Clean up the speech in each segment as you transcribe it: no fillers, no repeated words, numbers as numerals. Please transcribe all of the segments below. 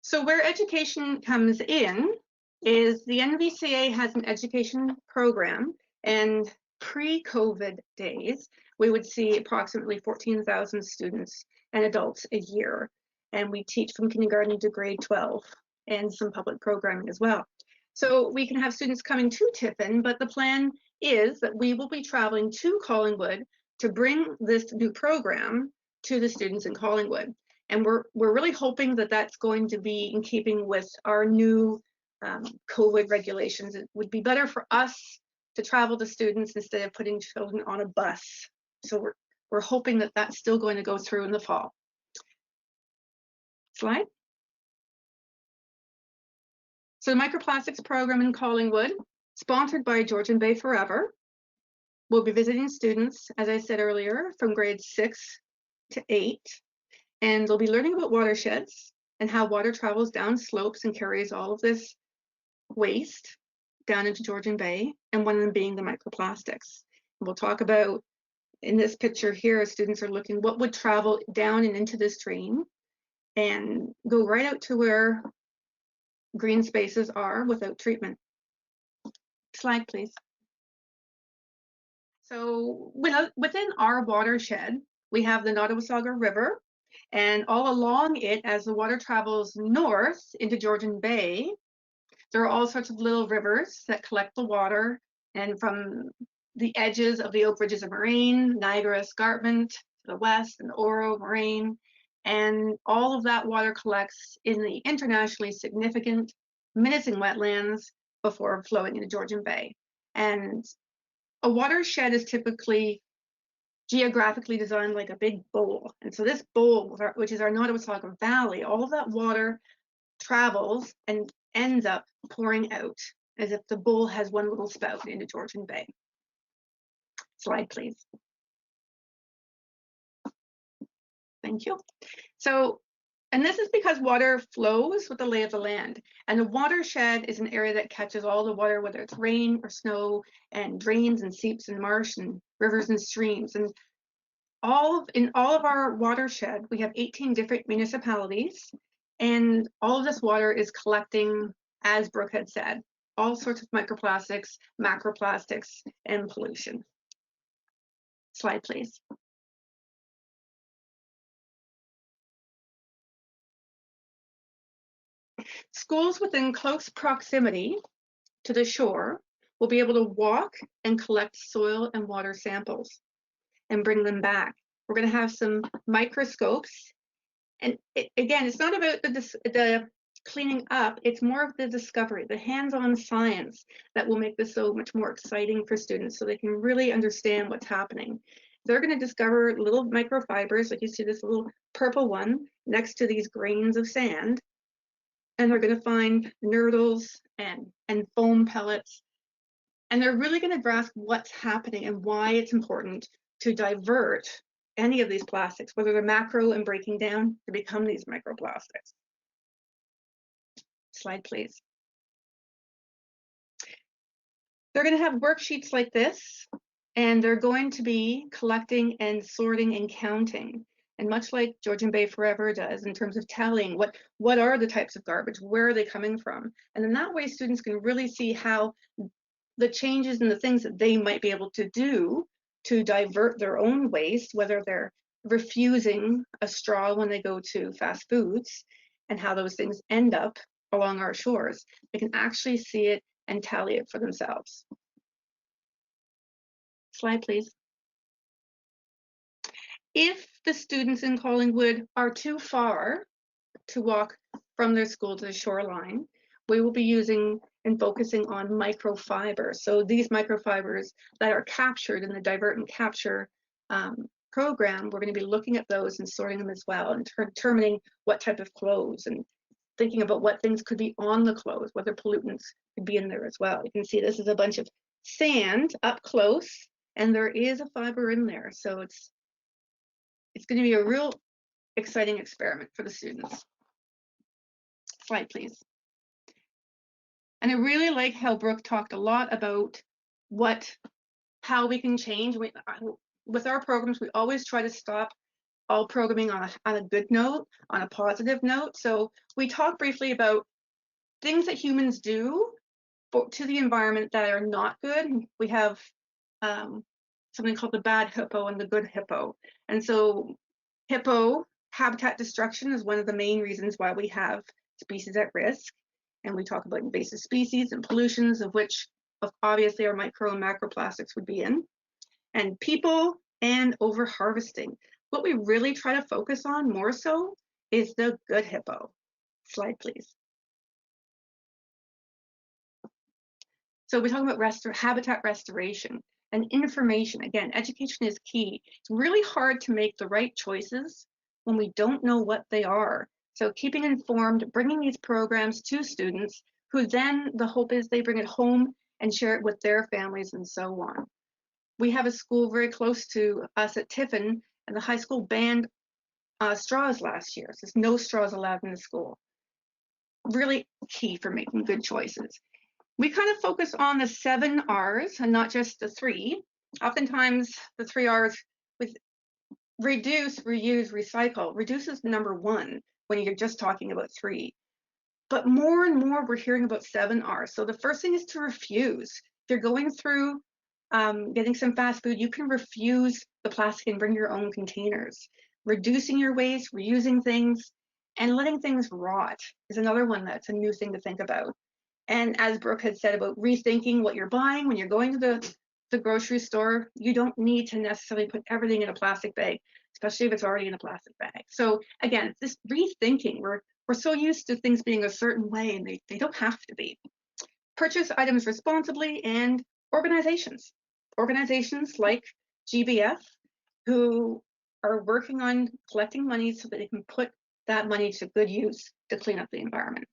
So where education comes in is the NVCA has an education program, and pre-COVID days, we would see approximately 14,000 students and adults a year. And we teach from kindergarten to grade 12 and some public programming as well. So we can have students coming to Tiffin, but the plan is that we will be traveling to Collingwood to bring this new program to the students in Collingwood. And we're really hoping that that's going to be in keeping with our new COVID regulations. It would be better for us to travel to students instead of putting children on a bus. So we're hoping that that's still going to go through in the fall. Slide. So the microplastics program in Collingwood, sponsored by Georgian Bay Forever, will be visiting students, as I said earlier, from grades 6 to 8. And they'll be learning about watersheds and how water travels down slopes and carries all of this waste down into Georgian Bay, and one of them being the microplastics. And we'll talk about, in this picture here, students are looking what would travel down and into this stream and go right out to where green spaces are without treatment. Slide, please. So within our watershed, we have the Nottawasaga River, and all along it, as the water travels north into Georgian Bay, there are all sorts of little rivers that collect the water, and from the edges of the Oak Ridges of Moraine, Niagara Escarpment to the west, and Oro Moraine, and all of that water collects in the internationally significant Minising wetlands before flowing into Georgian Bay. And a watershed is typically geographically designed like a big bowl. And so this bowl, which is our Nottawasaga Valley, all of that water travels and ends up pouring out as if the bowl has one little spout into Georgian Bay. Slide, please. Thank you. So, and this is because water flows with the lay of the land. And the watershed is an area that catches all the water, whether it's rain or snow, and drains and seeps and marsh and rivers and streams. And in all of our watershed, we have 18 different municipalities, and all of this water is collecting, as Brooke had said, all sorts of microplastics, macroplastics, and pollution. Slide, please. Schools within close proximity to the shore will be able to walk and collect soil and water samples and bring them back. We're going to have some microscopes. And again, it's not about the cleaning up, it's more of the discovery, the hands-on science that will make this so much more exciting for students so they can really understand what's happening. They're going to discover little microfibers, like you see this little purple one next to these grains of sand. And they're going to find nurdles and foam pellets. And they're really going to grasp what's happening and why it's important to divert any of these plastics, whether they're macro and breaking down to become these microplastics. Slide, please. They're going to have worksheets like this, and they're going to be collecting and sorting and counting. And much like Georgian Bay Forever does in terms of telling what are the types of garbage, where are they coming from? And in that way, students can really see how the changes and the things that they might be able to do to divert their own waste, whether they're refusing a straw when they go to fast foods, and how those things end up along our shores. They can actually see it and tally it for themselves. Slide, please. If the students in Collingwood are too far to walk from their school to the shoreline, we will be using and focusing on microfibers. So these microfibers that are captured in the Divert and Capture program, we're going to be looking at those and sorting them as well, and determining what type of clothes, and thinking about what things could be on the clothes, whether pollutants could be in there as well. You can see this is a bunch of sand up close, and there is a fiber in there. So it's going to be a real exciting experiment for the students. Slide, please. And I really like how Brooke talked a lot about how we can change. With our programs, we always try to stop all programming on a good note, on a positive note. So we talked briefly about things that humans do to the environment that are not good. We have something called the bad hippo and the good hippo. And so hippo habitat destruction is one of the main reasons why we have species at risk. And we talk about invasive species and pollutions, of which obviously our micro and macroplastics would be in. And people and over harvesting. What we really try to focus on more so is the good hippo. Slide, please. So we're talking about habitat restoration and information. Again, education is key. It's really hard to make the right choices when we don't know what they are. So keeping informed, bringing these programs to students who then the hope is they bring it home and share it with their families and so on. We have a school very close to us at Tiffin, and the high school banned straws last year. So there's no straws allowed in the school. Really key for making good choices. We kind of focus on the 7 R's and not just the 3. Oftentimes the 3 R's with reduce, reuse, recycle. Reduce is number 1 when you're just talking about 3. But more and more we're hearing about 7 R's. So the first thing is to refuse. If you're going through getting some fast food, you can refuse the plastic and bring your own containers. Reducing your waste, reusing things, and letting things rot is another one that's a new thing to think about. And as Brooke had said about rethinking what you're buying when you're going to the grocery store, you don't need to necessarily put everything in a plastic bag, especially if it's already in a plastic bag. So again, this rethinking, we're so used to things being a certain way and they don't have to be. Purchase items responsibly, and organizations like GBF, who are working on collecting money so that they can put that money to good use to clean up the environment.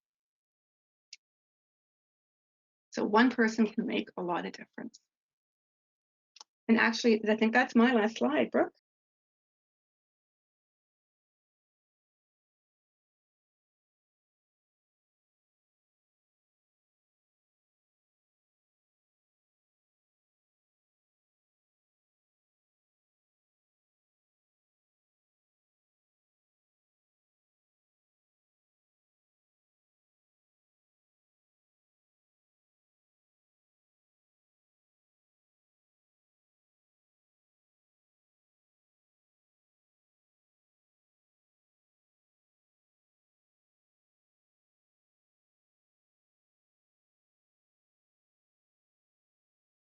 So one person can make a lot of difference. And actually, I think that's my last slide, Brooke.